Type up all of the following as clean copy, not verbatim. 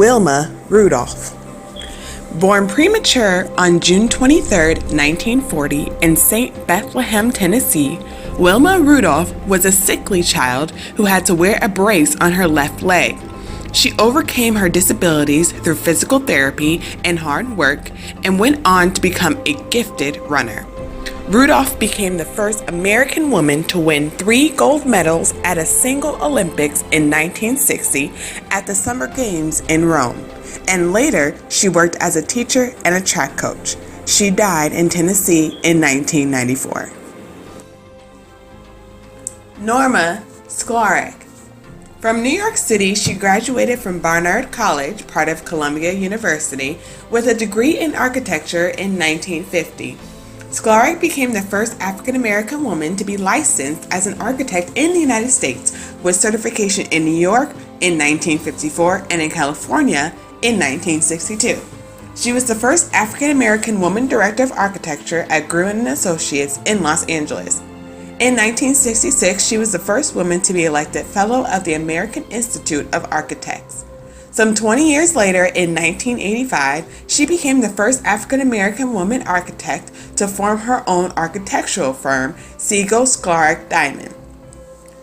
Wilma Rudolph. Born premature on June 23, 1940, in St. Bethlehem, Tennessee, Wilma Rudolph was a sickly child who had to wear a brace on her left leg. She overcame her disabilities through physical therapy and hard work and went on to become a gifted runner. Rudolph became the first American woman to win 3 gold medals at a single Olympics in 1960 at the Summer Games in Rome, and later she worked as a teacher and a track coach. She died in Tennessee in 1994. Norma Clark. From New York City, she graduated from Barnard College, part of Columbia University, with a degree in architecture in 1950. Clark became the first African-American woman to be licensed as an architect in the United States, with certification in New York in 1954 and in California in 1962. She was the first African-American woman director of architecture at Gruen & Associates in Los Angeles. In 1966, she was the first woman to be elected Fellow of the American Institute of Architects. Some 20 years later, in 1985, she became the first African-American woman architect to form her own architectural firm, Siegel Clark Diamond.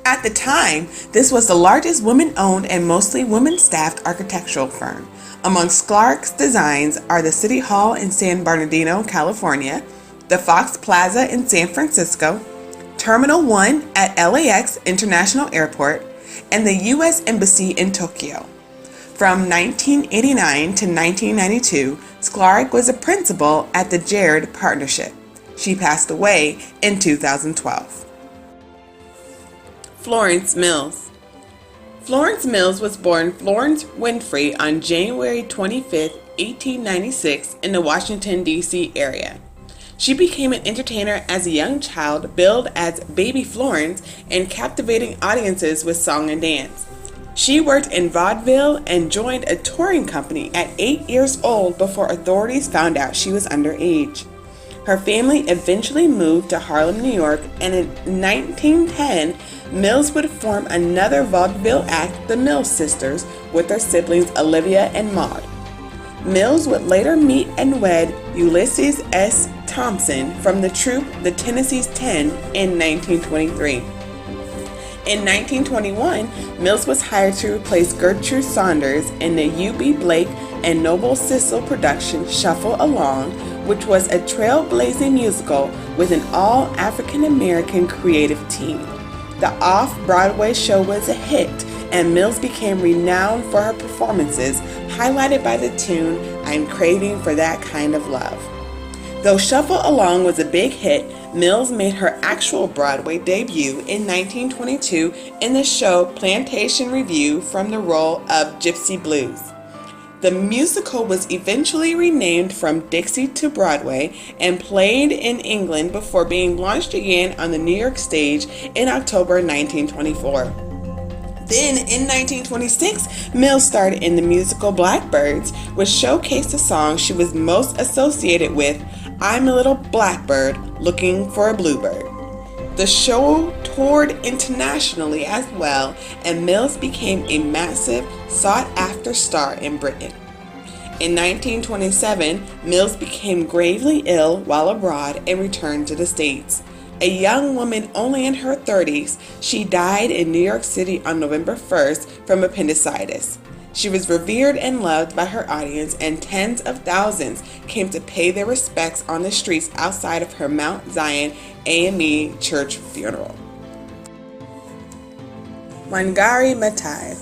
At the time, this was the largest women-owned and mostly women-staffed architectural firm. Among Clark's designs are the City Hall in San Bernardino, California, the Fox Plaza in San Francisco, Terminal 1 at LAX International Airport, and the U.S. Embassy in Tokyo. From 1989 to 1992, Clark was a principal at the Jared Partnership. She passed away in 2012. Florence Mills. Florence Mills was born Florence Winfrey on January 25, 1896 in the Washington, D.C. area. She became an entertainer as a young child, billed as Baby Florence and captivating audiences with song and dance. She worked in vaudeville and joined a touring company at 8 years old before authorities found out she was underage. Her family eventually moved to Harlem, New York, and in 1910, Mills would form another vaudeville act, the Mills Sisters, with their siblings Olivia and Maud. Mills would later meet and wed Ulysses S. Thompson from the troupe The Tennessee's Ten in 1923. In 1921, Mills was hired to replace Gertrude Saunders in the U.B. Blake and Noble Sissel production Shuffle Along, which was a trailblazing musical with an all-African-American creative team. The off-Broadway show was a hit, and Mills became renowned for her performances, highlighted by the tune I'm Craving for That Kind of Love. Though Shuffle Along was a big hit, Mills made her actual Broadway debut in 1922 in the show Plantation Review from the role of Gypsy Blues. The musical was eventually renamed From Dixie to Broadway and played in England before being launched again on the New York stage in October 1924. Then, in 1926, Mills starred in the musical Blackbirds, which showcased the song she was most associated with, I'm a Little Blackbird Looking for a Bluebird. The show toured internationally as well, and Mills became a massive, sought-after star in Britain. In 1927, Mills became gravely ill while abroad and returned to the States. A young woman only in her 30s, she died in New York City on November 1st from appendicitis. She was revered and loved by her audience, and tens of thousands came to pay their respects on the streets outside of her Mount Zion AME church funeral. Wangari Maathai.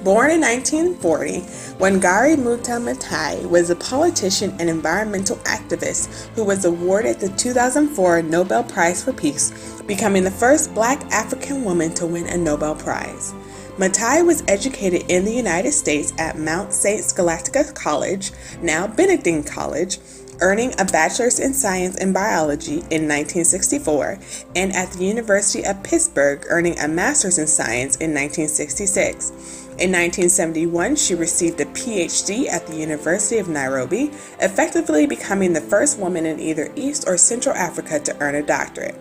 Born in 1940, Wangari Maathai was a politician and environmental activist who was awarded the 2004 Nobel Prize for Peace, becoming the first Black African woman to win a Nobel Prize. Maathai was educated in the United States at Mount St. Scholastica College, now Benedictine College, earning a bachelor's in science and biology in 1964, and at the University of Pittsburgh, earning a master's in science in 1966. In 1971, she received a PhD at the University of Nairobi, effectively becoming the first woman in either East or Central Africa to earn a doctorate.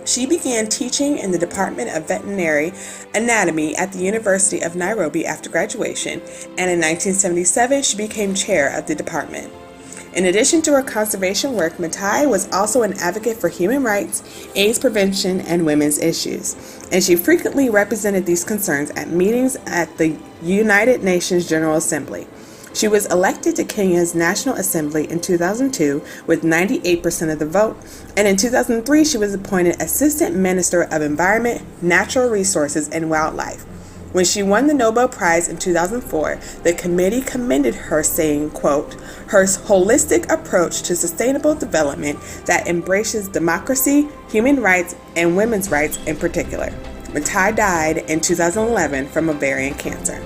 She began teaching in the Department of Veterinary Anatomy at the University of Nairobi after graduation, and in 1977 she became chair of the department. In addition to her conservation work, Matai was also an advocate for human rights, AIDS prevention, and women's issues, and she frequently represented these concerns at meetings at the United Nations General Assembly. She was elected to Kenya's National Assembly in 2002 with 98% of the vote, and in 2003 she was appointed Assistant Minister of Environment, Natural Resources, and Wildlife. When she won the Nobel Prize in 2004, the committee commended her, saying, quote, "Her holistic approach to sustainable development that embraces democracy, human rights, and women's rights in particular." Matai died in 2011 from ovarian cancer.